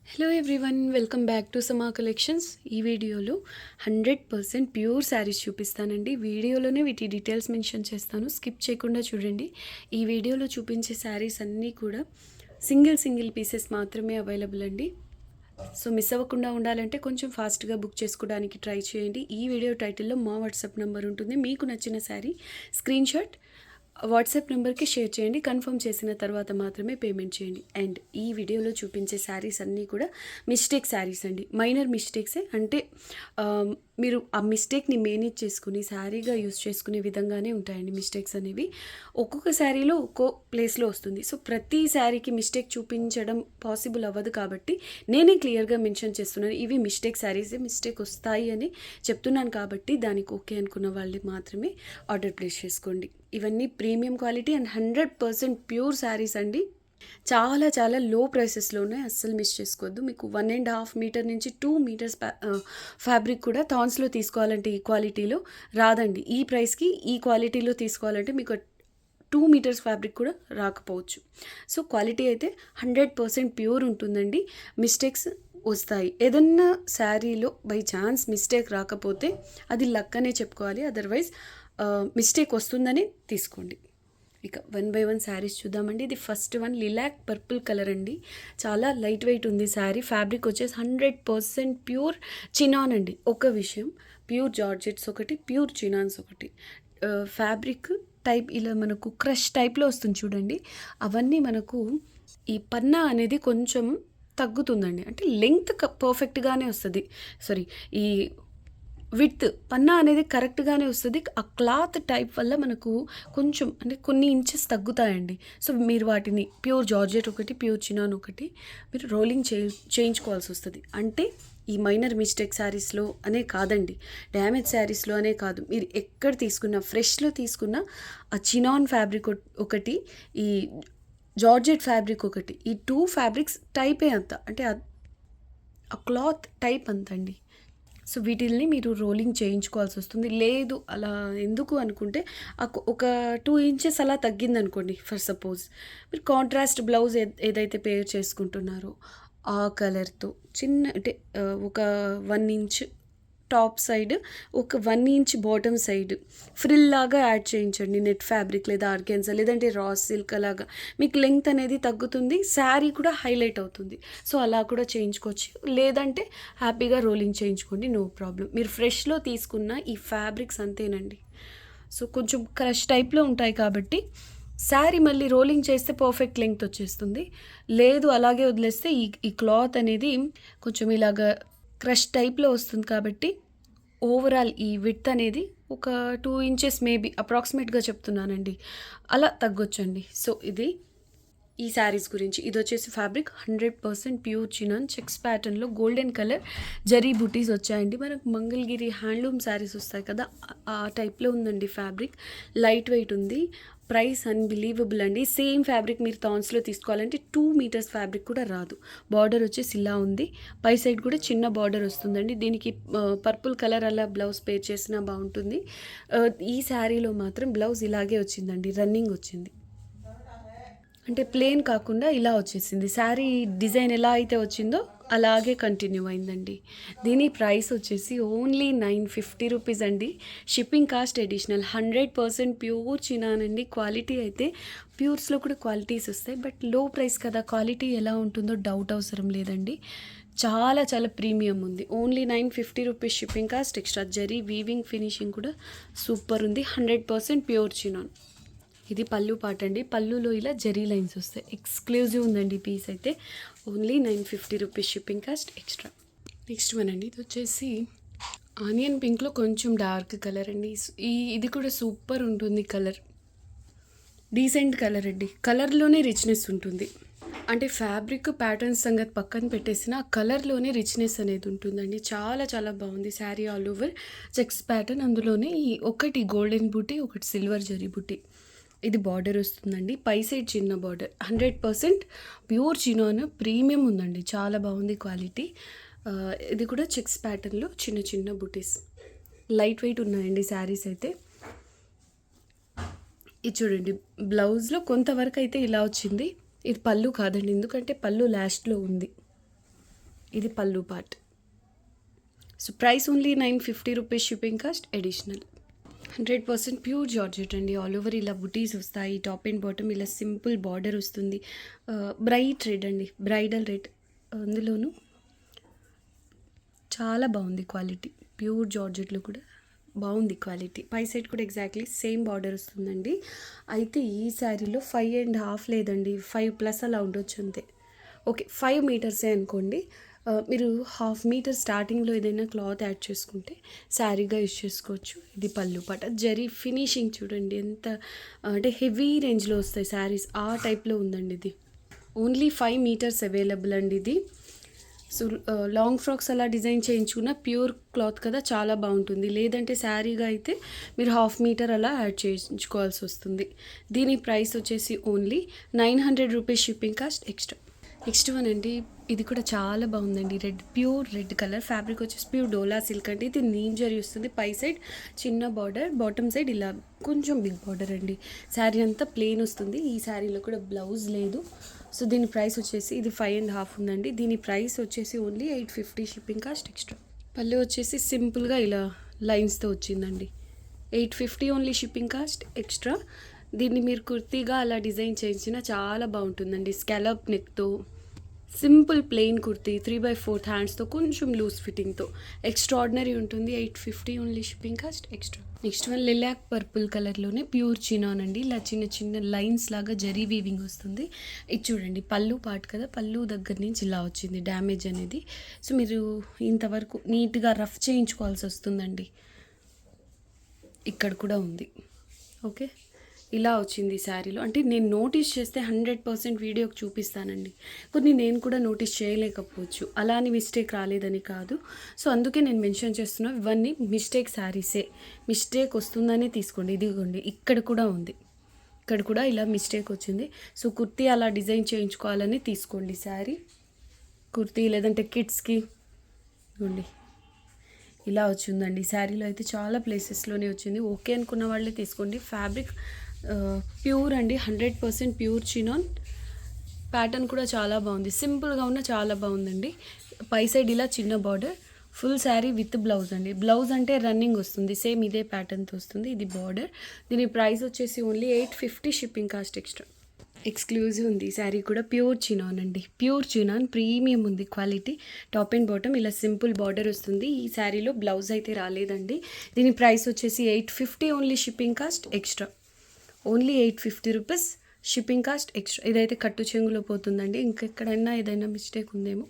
Hello everyone, welcome back to సమా collections. ఈ వీడియోలో 100% ప్యూర్ శారీస్ చూపిస్తానండి. వీడియోలోనే వీటి డీటెయిల్స్ మెన్షన్ చేస్తాను, స్కిప్ చేయకుండా చూడండి. ఈ వీడియోలో చూపించే శారీస్ అన్నీ కూడా సింగిల్ పీసెస్ మాత్రమే అవైలబుల్ అండి. సో మిస్ అవ్వకుండా ఉండాలంటే కొంచెం ఫాస్ట్గా బుక్ చేసుకోవడానికి ట్రై చేయండి. ఈ వీడియో టైటిల్లో మా వాట్సాప్ నెంబర్ ఉంటుంది. మీకు నచ్చిన శారీ స్క్రీన్ షాట్ వాట్సాప్ నెంబర్కి షేర్ చేయండి. కన్ఫర్మ్ చేసిన తర్వాత మాత్రమే పేమెంట్ చేయండి. అండ్ ఈ వీడియోలో చూపించే శారీస్ అన్నీ కూడా మిస్టేక్ శారీస్ అండి. మైనర్ మిస్టేక్సే, అంటే మీరు ఆ మిస్టేక్ని మేనేజ్ చేసుకుని శారీగా యూస్ చేసుకునే విధంగానే ఉంటాయండి మిస్టేక్స్ అనేవి. ఒక్కొక్క శారీలో ఒక్కో ప్లేస్లో వస్తుంది. సో ప్రతి శారీకి మిస్టేక్ చూపించడం పాసిబుల్ అవ్వదు కాబట్టి నేనే క్లియర్గా మెన్షన్ చేస్తున్నాను. ఇవి మిస్టేక్ శారీసే, మిస్టేక్ వస్తాయి అని చెప్తున్నాను కాబట్టి దానికి ఓకే అనుకున్న వాళ్ళు మాత్రమే ఆర్డర్ ప్లేస్ చేసుకోండి. ఇవన్నీ premium quality and 100% pure saris అండి. చాలా లో ప్రైసెస్లో ఉన్నాయి, అస్సలు మిస్ చేసుకోవద్దు. మీకు 1.5 మీటర్ నుంచి 2 మీటర్స్ ఫ్యాబ్రిక్ కూడా థాన్స్లో తీసుకోవాలంటే ఈ క్వాలిటీలో రాదండి. ఈ ప్రైస్కి ఈ క్వాలిటీలో తీసుకోవాలంటే మీకు 2 మీటర్స్ ఫ్యాబ్రిక్ కూడా రాకపోవచ్చు. సో క్వాలిటీ అయితే 100% ప్యూర్ ఉంటుందండి. మిస్టేక్స్ వస్తాయి. ఏదన్నా శారీలో బై ఛాన్స్ మిస్టేక్ రాకపోతే అది లక్ అనే చెప్పుకోవాలి, అదర్వైజ్ మిస్టేక్ వస్తుందని తీసుకోండి. ఇక 1 by 1 శారీస్ చూద్దామండి. ఇది first one lilac purple colour అండి. చాలా లైట్ వెయిట్ ఉంది శారీ. ఫ్యాబ్రిక్ వచ్చేసి 100% ప్యూర్ చినాన్ అండి. ఒక విషయం, ప్యూర్ జార్జెట్స్ ఒకటి, ప్యూర్ చినాన్స్ ఒకటి. ఫ్యాబ్రిక్ టైప్ ఇలా మనకు క్రష్ టైప్లో వస్తుంది చూడండి. అవన్నీ మనకు ఈ పన్నా అనేది కొంచెం తగ్గుతుందండి. అంటే లెంగ్త్ పర్ఫెక్ట్గానే వస్తుంది. సారీ, ఈ విడ్త్ పన్నా అనేది కరెక్ట్గానే వస్తుంది. ఆ క్లాత్ టైప్ వల్ల మనకు కొంచెం అంటే కొన్ని ఇంచెస్ తగ్గుతాయండి. సో మీరు వాటిని ప్యూర్ జార్జెట్ ఒకటి, ప్యూర్ చినాన్ ఒకటి మీరు రోలింగ్ చేయించుకోవాల్సి వస్తుంది. అంటే ఈ మైనర్ మిస్టేక్ శారీస్లో అనే కాదండి, డ్యామేజ్ శారీస్లో అనే కాదు, మీరు ఎక్కడ తీసుకున్నా ఫ్రెష్లో తీసుకున్న ఆ చినాన్ ఫ్యాబ్రిక్ ఒకటి, ఈ జార్జెట్ ఫ్యాబ్రిక్ ఒకటి, ఈ 2 ఫ్యాబ్రిక్స్ టైపే అంత, అంటే ఆ క్లాత్ టైప్ అంతండి. సో వీటిల్ని మీరు రోలింగ్ చేయించుకోవాల్సి వస్తుంది. లేదు అలా ఎందుకు అనుకుంటే ఒక 2 ఇంచెస్ అలా తగ్గిందనుకోండి, ఫర్ సపోజ్ మీరు కాంట్రాస్ట్ బ్లౌజ్ ఏదైతే పేర్ చేసుకుంటున్నారో ఆ కలర్తో చిన్న అంటే ఒక 1 ఇంచ్ టాప్ సైడ్, ఒక 1 ఇంచ్ బాటమ్ సైడ్ ఫ్రిల్ లాగా యాడ్ చేయించండి. నెట్ ఫ్యాబ్రిక్ లేదా ఆర్గాన్జా లేదంటే రా సిల్క్ అలాగా మీకు లెంగ్త్ అనేది తగ్గుతుంది, శారీ కూడా హైలైట్ అవుతుంది. సో అలా కూడా చేయించుకోవచ్చు. లేదంటే హ్యాపీగా రోలింగ్ చేయించుకోండి, నో ప్రాబ్లం. మీరు ఫ్రెష్లో తీసుకున్న ఈ ఫ్యాబ్రిక్స్ అంతేనండి. సో కొంచెం క్రష్ టైప్లో ఉంటాయి కాబట్టి శారీ మళ్ళీ రోలింగ్ చేస్తే పర్ఫెక్ట్ లెంగ్త్ వచ్చేస్తుంది. లేదు అలాగే వదిలేస్తే ఈ క్లాత్ అనేది కొంచెం ఇలాగా క్రష్ టైప్లో వస్తుంది కాబట్టి ఓవరాల్ ఈ విడ్త్ అనేది ఒక 2 ఇంచెస్ మేబీ అప్రాక్సిమేట్గా చెప్తున్నానండి, అలా తగ్గొచ్చండి. సో ఇది ఈ శారీస్ గురించి. ఇది వచ్చేసి ఫ్యాబ్రిక్ 100% ప్యూర్ చినాన్ చెక్స్ ప్యాటర్న్లో గోల్డెన్ కలర్ జరీ బుటీస్ వచ్చాయండి. మనకు మంగళగిరి హ్యాండ్లూమ్ శారీస్ వస్తాయి కదా, ఆ టైప్లో ఉందండి ఫ్యాబ్రిక్. లైట్ వెయిట్ ఉంది. ప్రైస్ అన్బిలీవబుల్ అండి. సేమ్ ఫ్యాబ్రిక్ మీరు థాన్స్లో తీసుకోవాలంటే 2 మీటర్స్ ఫ్యాబ్రిక్ కూడా రాదు. బార్డర్ వచ్చేసి ఇలా ఉంది, పై సైడ్ కూడా చిన్న బార్డర్ వస్తుందండి. దీనికి పర్పుల్ కలర్ అలా బ్లౌజ్ పేర్ చేసినా బాగుంటుంది. ఈ శారీలో మాత్రం బ్లౌజ్ ఇలాగే వచ్చిందండి, రన్నింగ్ వచ్చింది, అంటే ప్లెయిన్ కాకుండా ఇలా వచ్చేసింది. శారీ డిజైన్ ఎలా అయితే వచ్చిందో అలాగే కంటిన్యూ అయిందండి. దీని ప్రైస్ వచ్చేసి ఓన్లీ 950 రూపీస్ అండి. Shipping cost additional. 100% ప్యూర్ చినానండి. క్వాలిటీ అయితే ప్యూర్స్లో కూడా క్వాలిటీస్ వస్తాయి, బట్ లో ప్రైస్ కదా, క్వాలిటీ ఎలా ఉంటుందో డౌట్ అవసరం లేదండి. చాలా ప్రీమియం ఉంది. Only 950 rupees shipping cost extra. Zari weaving finishing కూడా సూపర్ ఉంది. 100% ప్యూర్ చినాన్. ఇది పళ్ళు పాట అండి. పళ్ళులో ఇలా జరీ లైన్స్ వస్తాయి. ఎక్స్క్లూజివ్ ఉందండి పీస్ అయితే. Only 950 rupees shipping cost extra. Next one అండి, ఇది వచ్చేసి ఆనియన్ పింక్లో కొంచెం డార్క్ కలర్ అండి. ఇది కూడా సూపర్ ఉంటుంది కలర్, డీసెంట్ కలర్ అండి. కలర్లోనే రిచ్నెస్ ఉంటుంది. అంటే ఫ్యాబ్రిక్ ప్యాటర్న్స్ సంగతి పక్కన పెట్టేసిన కలర్లోనే రిచ్నెస్ అనేది ఉంటుందండి. చాలా బాగుంది sari. All over checks pattern, అందులోనే ఒకటి గోల్డెన్ బూటీ, ఒకటి సిల్వర్ జరీ బూటీ. ఇది బార్డర్ వస్తుందండి, పై సైడ్ చిన్న బార్డర్. 100% ప్యూర్ చినాన్, ప్రీమియం ఉందండి, చాలా బాగుంది క్వాలిటీ. ఇది కూడా చెక్స్ ప్యాటర్న్లో చిన్న బుటీస్. లైట్ వెయిట్ ఉన్నాయండి శారీస్ అయితే. ఇది చూడండి, బ్లౌజ్లో కొంతవరకు అయితే ఇలా వచ్చింది. ఇది పళ్ళు కాదండి, ఎందుకంటే పళ్ళు లాస్ట్లో ఉంది. ఇది పళ్ళు part. So price only 950 rupees, shipping cost additional. 100% pure georgette అండి. ఆల్ ఓవర్ ఇలా బుటీస్ వస్తాయి. టాప్ అండ్ బాటమ్ ఇలా సింపుల్ బార్డర్ వస్తుంది. బ్రైట్ రెడ్ అండి, బ్రైడల్ రెడ్. అందులోనూ చాలా బాగుంది క్వాలిటీ. ప్యూర్ జార్జెట్లో కూడా బాగుంది క్వాలిటీ. పై సైడ్ కూడా ఎగ్జాక్ట్లీ సేమ్ బార్డర్ వస్తుందండి. అయితే ఈ శారీలో 5.5 లేదండి, 5+ అలా ఉండొచ్చు అంతే. ఓకే, 5 మీటర్సే అనుకోండి. మీరు 1/2 మీటర్ స్టార్టింగ్లో ఏదైనా క్లాత్ యాడ్ చేసుకుంటే శారీగా యూజ్ చేసుకోవచ్చు. ఇది పళ్ళు పాట. జరీ ఫినిషింగ్ చూడండి ఎంత అంటే హెవీ రేంజ్లో వస్తాయి శారీస్, ఆ టైప్లో ఉందండి ఇది. ఓన్లీ 5 మీటర్స్ అవైలబుల్ అండి ఇది. సో లాంగ్ ఫ్రాక్స్ అలా డిజైన్ చేయించుకున్న ప్యూర్ క్లాత్ కదా, చాలా బాగుంటుంది. లేదంటే శారీగా అయితే మీరు 1/2 మీటర్ అలా యాడ్ చేయించుకోవాల్సి వస్తుంది. దీని ప్రైస్ వచ్చేసి only 900 rupees, shipping cost extra. Next one అండి, ఇది కూడా చాలా బాగుందండి. Red, pure red colour. Fabric వచ్చేసి ప్యూర్ డోలా సిల్క్ అండి. ఇది నీమ్ జరీ వస్తుంది. పై సైడ్ చిన్న బార్డర్, బాటమ్ సైడ్ ఇలా కొంచెం బిగ్ బార్డర్ అండి. శారీ అంతా ప్లెయిన్ వస్తుంది. ఈ శారీలో కూడా బ్లౌజ్ లేదు. సో దీని ప్రైస్ వచ్చేసి ఇది 5.5 ఉందండి. దీని ప్రైస్ వచ్చేసి ఓన్లీ 850, షిప్పింగ్ కాస్ట్ ఎక్స్ట్రా. పళ్ళు వచ్చేసి సింపుల్గా ఇలా లైన్స్తో వచ్చిందండి. 850 ఓన్లీ, షిప్పింగ్ కాస్ట్ ఎక్స్ట్రా. దీన్ని మీరు కుర్తీగా అలా డిజైన్ చేయించినా చాలా బాగుంటుందండి. స్కాలప్ నెక్తో సింపుల్ ప్లెయిన్ కుర్తీ 3/4 హ్యాండ్స్తో కొంచెం లూజ్ ఫిట్టింగ్తో ఎక్స్ట్రాడినరీ ఉంటుంది. 850 only, shipping cost extra. Next one lilac purple కలర్లోనే ప్యూర్ చినాన్ అండి. ఇలా చిన్న చిన్న లైన్స్ లాగా జరీ వీవింగ్ వస్తుంది. ఇది చూడండి పళ్ళు పార్ట్ కదా, పళ్ళు దగ్గర నుంచి ఇలా వచ్చింది డ్యామేజ్ అనేది. సో మీరు ఇంతవరకు నీట్గా రఫ్ చేయించుకోవాల్సి వస్తుందండి. ఇక్కడ కూడా ఉంది. ఓకే, ఇలా వచ్చింది శారీలో. అంటే నేను నోటీస్ చేస్తే 100% వీడియోకి చూపిస్తానండి. కొన్ని నేను కూడా నోటీస్ చేయలేకపోవచ్చు, అలా అని మిస్టేక్ రాలేదని కాదు. సో అందుకే నేను మెన్షన్ చేస్తున్నా, ఇవన్నీ మిస్టేక్ శారీసే. మిస్టేక్ వస్తుందని తీసుకోండి. ఇదిగోండి ఇక్కడ కూడా ఉంది, ఇక్కడ కూడా ఇలా మిస్టేక్ వచ్చింది. సో కుర్తీ అలా డిజైన్ చేయించుకోవాలని తీసుకోండి శారీ. కుర్తీ లేదంటే కిడ్స్కి ఇదిగోండి ఇలా వచ్చిందండి. శారీలో అయితే చాలా ప్లేసెస్లోనే వచ్చింది. ఓకే అనుకున్న వాళ్ళే తీసుకోండి. ఫ్యాబ్రిక్ ప్యూర్ అండి, 100% ప్యూర్ చినాన్. ప్యాటర్న్ కూడా చాలా బాగుంది. సింపుల్గా ఉన్న చాలా బాగుందండి. పై సైడ్ ఇలా చిన్న border, full sari with blouse అండి. బ్లౌజ్ అంటే రన్నింగ్ వస్తుంది, సేమ్ ఇదే ప్యాటర్న్తో వస్తుంది. ఇది బార్డర్. దీని ప్రైస్ వచ్చేసి only 850, shipping cost extra. Exclusive ఉంది శారీ కూడా. ప్యూర్ చినాన్ అండి, ప్యూర్ చినాన్, ప్రీమియం ఉంది క్వాలిటీ. టాప్ అండ్ బాటమ్ ఇలా సింపుల్ బార్డర్ వస్తుంది. ఈ శారీలో బ్లౌజ్ అయితే రాలేదండి. దీని ప్రైస్ వచ్చేసి 850 only, shipping cost extra. Only 850 rupees, shipping cost extra. ఇదైతే కట్టు చెంగులో పోతుందండి. ఇంకెక్కడైనా ఏదైనా మిస్టేక్ ఉందేమో,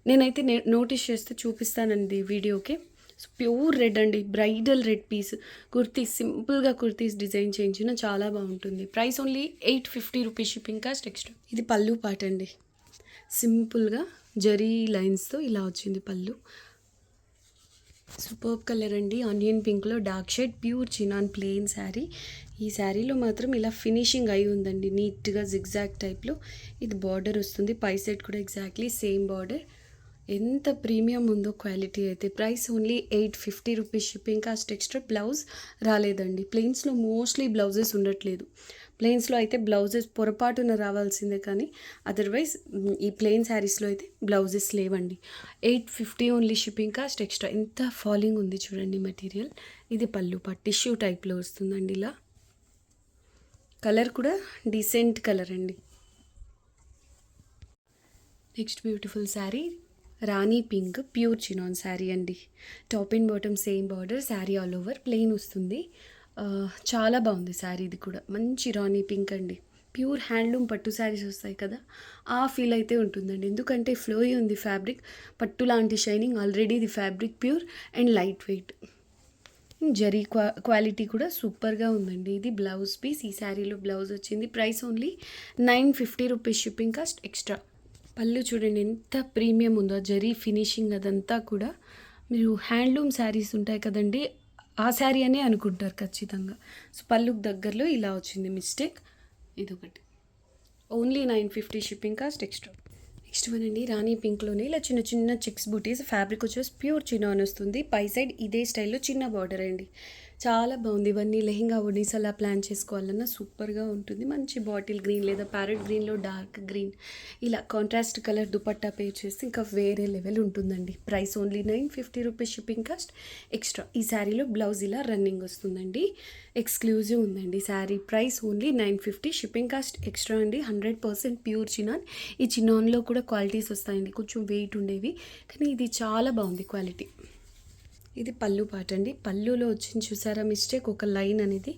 నేనైతే నోటీస్ చేస్తే చూపిస్తానండి వీడియోకి. సో ప్యూర్ రెడ్ అండి, బ్రైడల్ రెడ్ పీస్ కుర్తీ. సింపుల్గా కుర్తీస్ డిజైన్ చేయించిన చాలా బాగుంటుంది. Price only 850 rupees, shipping cost extra. ఇది పళ్ళు పార్ట్ అండి. సింపుల్గా జరీ లైన్స్తో ఇలా వచ్చింది పళ్ళు. సూపర్బ్ కలర్ అండి, ఆనియన్ పింక్లో dark shade, pure chinon plain sari. ఈ శారీలో మాత్రం ఇలా ఫినిషింగ్ అయి ఉందండి, నీట్గా జిగ్జాగ్ టైప్లో. ఇది బార్డర్ వస్తుంది. పై సైడ్ కూడా ఎగ్జాక్ట్లీ సేమ్ బార్డర్. ఎంత ప్రీమియం ఉందో క్వాలిటీ అయితే. Price only 850 rupees, shipping cost extra. Blouse రాలేదండి. ప్లెయిన్స్లో మోస్ట్లీ బ్లౌజెస్ ఉండట్లేదు. ప్లెయిన్స్లో అయితే బ్లౌజెస్ పొరపాటున రావాల్సిందే, కానీ అదర్వైజ్ ఈ ప్లెయిన్ శారీస్లో అయితే బ్లౌజెస్ లేవండి. 850 ఓన్లీ, షిప్పింగ్ కాస్ట్ ఎక్స్ట్రా. ఎంత ఫాలింగ్ ఉంది చూడండి మెటీరియల్. ఇది పళ్ళు పార్ట్, టిష్యూ టైప్లో వస్తుందండి. ఇలా కలర్ కూడా డీసెంట్ కలర్ అండి. నెక్స్ట్ బ్యూటిఫుల్ శారీ, రాణి పింక్ ప్యూర్ చినాన్ శారీ అండి. Top and bottom same border, sari all over plain వస్తుంది. చాలా బాగుంది శారీ. ఇది కూడా మంచి రాణి పింక్ అండి. ప్యూర్ హ్యాండ్లూమ్ పట్టు శారీస్ వస్తాయి కదా, ఆ ఫీల్ అయితే ఉంటుందండి. ఎందుకంటే ఫ్లోయి ఉంది ఫ్యాబ్రిక్, పట్టు లాంటి షైనింగ్. ఆల్రెడీ ఇది fabric pure and light weight. Zari quality కూడా సూపర్గా ఉందండి. ఇది బ్లౌజ్ పీస్. ఈ శారీలో బ్లౌజ్ వచ్చింది. Price only 950 rupees, shipping cost extra. పళ్ళు చూడండి ఎంత ప్రీమియం ఉందో, జరీ ఫినిషింగ్ అదంతా కూడా. మీరు హ్యాండ్లూమ్ శారీస్ ఉంటాయి కదండి, ఆ శారీ అనే అనుకుంటారు ఖచ్చితంగా. సో పళ్ళుకు దగ్గరలో ఇలా వచ్చింది మిస్టేక్. ఇదొకటి. Only 950, shipping cost extra. Next one అండి, రాణి పింక్లోనే ఇలా చిన్న చిన్న చెక్స్ బూటీస్. ఫ్యాబ్రిక్ వచ్చేసి ప్యూర్ చినాన్ వస్తుంది. పై సైడ్ ఇదే స్టైల్లో చిన్న బార్డర్ అండి. చాలా బాగుంది. ఇవన్నీ లెహెంగా ఒడిస్ అలా ప్లాన్ చేసుకోవాలన్నా సూపర్గా ఉంటుంది. మంచి బాటిల్ గ్రీన్ లేదా ప్యారెట్ గ్రీన్లో డార్క్ గ్రీన్ ఇలా కాంట్రాస్ట్ కలర్ దుపట్టా పే చేస్తే ఇంకా వేరే లెవెల్ ఉంటుందండి. Price only 950 rupees, shipping cost extra. ఈ శారీలో బ్లౌజ్ ఇలా రన్నింగ్ వస్తుందండి. ఎక్స్క్లూజివ్ ఉందండి sari. Price only 950, shipping cost extra అండి. 100% ప్యూర్ చినాన్. ఈ చినాన్లో కూడా క్వాలిటీస్ వస్తాయండి, కొంచెం వెయిట్ ఉండేవి, కానీ ఇది చాలా బాగుంది క్వాలిటీ. ఇది పళ్ళు పాట అండి. పళ్ళులో వచ్చింది చూసారా మిస్టేక్, ఒక లైన్ అనేది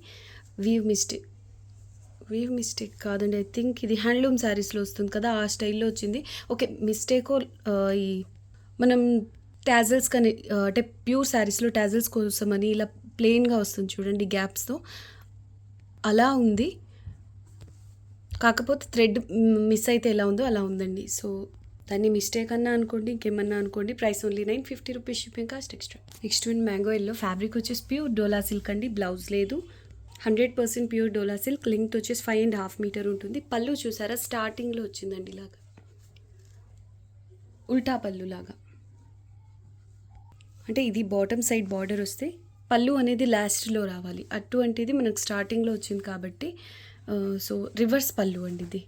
వీవ్ మిస్టేక్ కాదండి. ఐ థింక్ ఇది హ్యాండ్లూమ్ శారీస్లో వస్తుంది కదా, ఆ స్టైల్లో వచ్చింది. ఓకే, మిస్టేకో ఈ మనం ట్యాజల్స్ కానీ అంటే ప్యూర్ శారీస్లో ట్యాజల్స్ కోసమని ఇలా ప్లెయిన్గా వస్తుంది చూడండి గ్యాప్స్తో, అలా ఉంది. కాకపోతే థ్రెడ్ మిస్ అయితే ఎలా ఉందో అలా ఉందండి. సో దాన్ని మిస్టేక్ అన్నా అనుకోండి, ఇంకేమన్నా అనుకోండి. Price only 950 rupees, shipping cost extra. Next one mango yellow. Fabric వచ్చేసి ప్యూర్ డోలా సిల్క్ అండి. బ్లౌజ్ లేదు. 100% ప్యూర్ డోలా సిల్క్. లెంగ్త్ వచ్చేసి 5.5 మీటర్ ఉంటుంది. పళ్ళు చూసారా స్టార్టింగ్లో వచ్చిందండి ఇలాగా, ఉల్టా పళ్ళు లాగా. అంటే ఇది బాటమ్ సైడ్ బార్డర్ వస్తే పళ్ళు అనేది లాస్ట్లో రావాలి. అటువంటిది మనకు స్టార్టింగ్లో వచ్చింది కాబట్టి సో రివర్స్ పళ్ళు అండి ఇది.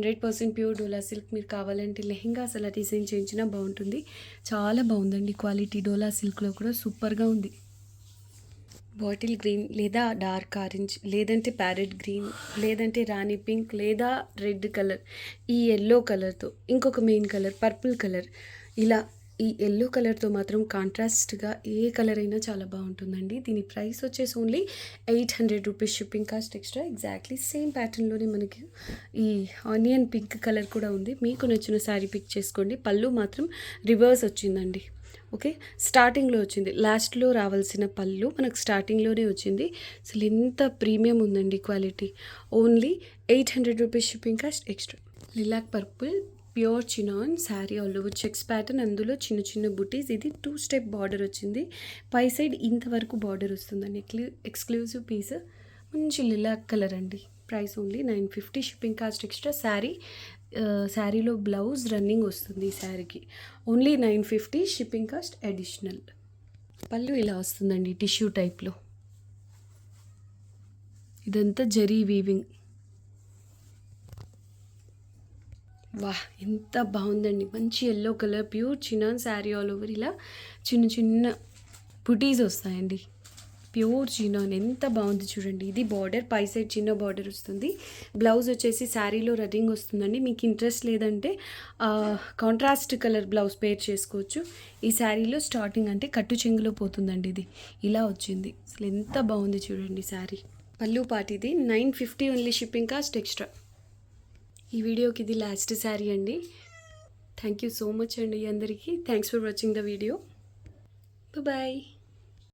100% ప్యూర్ డోలా సిల్క్. మీరు కావాలంటే లెహెంగాస్ అలా డిజైన్ చేయించినా బాగుంటుంది. చాలా బాగుందండి క్వాలిటీ. డోలా సిల్క్లో కూడా సూపర్గా ఉంది. బాటిల్ గ్రీన్ లేదా డార్క్ ఆరెంజ్ లేదంటే ప్యారెట్ గ్రీన్ లేదంటే రాణి పింక్ లేదా రెడ్ కలర్, ఈ ఎల్లో కలర్తో ఇంకొక మెయిన్ కలర్ పర్పుల్ కలర్, ఇలా ఈ ఎల్లో కలర్తో మాత్రం కాంట్రాస్ట్గా ఏ కలర్ అయినా చాలా బాగుంటుందండి. దీని ప్రైస్ వచ్చేసి only 800 rupees, shipping cost extra. Exactly same ప్యాటర్న్లోనే మనకి ఈ ఆనియన్ పింక్ కలర్ కూడా ఉంది. మీకు నచ్చిన శారీ పిక్ చేసుకోండి. పళ్ళు మాత్రం రివర్స్ వచ్చిందండి. ఓకే, స్టార్టింగ్లో వచ్చింది, లాస్ట్లో రావాల్సిన పళ్ళు మనకు స్టార్టింగ్లోనే వచ్చింది. అసలు ఎంత ప్రీమియం ఉందండి quality. Only 800 rupees, shipping cost extra. Lilac purple pure chinon sari, all over checks pattern, అందులో చిన్న చిన్న బుటీస్. ఇది 2 స్టెప్ బార్డర్ వచ్చింది. పై సైడ్ ఇంతవరకు బార్డర్ వస్తుందండి. ఎక్స్క్లూజివ్ పీస్, మంచి లిలాక్ కలర్ అండి. Price only 950, shipping cost extra. శారీలో బ్లౌజ్ రన్నింగ్ వస్తుంది ఈ శారీకి. Only 950, shipping cost additional. పళ్ళు ఇలా వస్తుందండి టిష్యూ టైప్లో. ఇదంతా జరీ వీవింగ్. వాహ్, ఎంత బాగుందండి. మంచి yellow colour pure chinon sari, all over ఇలా చిన్న చిన్న బుటీస్ వస్తాయండి. ప్యూర్ చినాన్ ఎంత బాగుంది చూడండి. ఇది బార్డర్, పై సైడ్ చిన్న బార్డర్ వస్తుంది. బ్లౌజ్ వచ్చేసి శారీలో రన్నింగ్ వస్తుందండి. మీకు ఇంట్రెస్ట్ లేదంటే కాంట్రాస్ట్ కలర్ బ్లౌజ్ పేర్ చేసుకోవచ్చు. ఈ శారీలో స్టార్టింగ్ అంటే కట్టు చెంగులో పోతుందండి. ఇది ఇలా వచ్చింది. అసలు ఎంత బాగుంది చూడండి శారీ. పళ్ళు పాటు ఇది 950 ఓన్లీ, షిప్పింగ్ కాస్ట్ ఎక్స్ట్రా. ఈ వీడియోకి ఇది లాస్ట్ శారీ అండి. థ్యాంక్ యూ సో మచ్ అండి అందరికీ. Thanks for watching the video. Bye.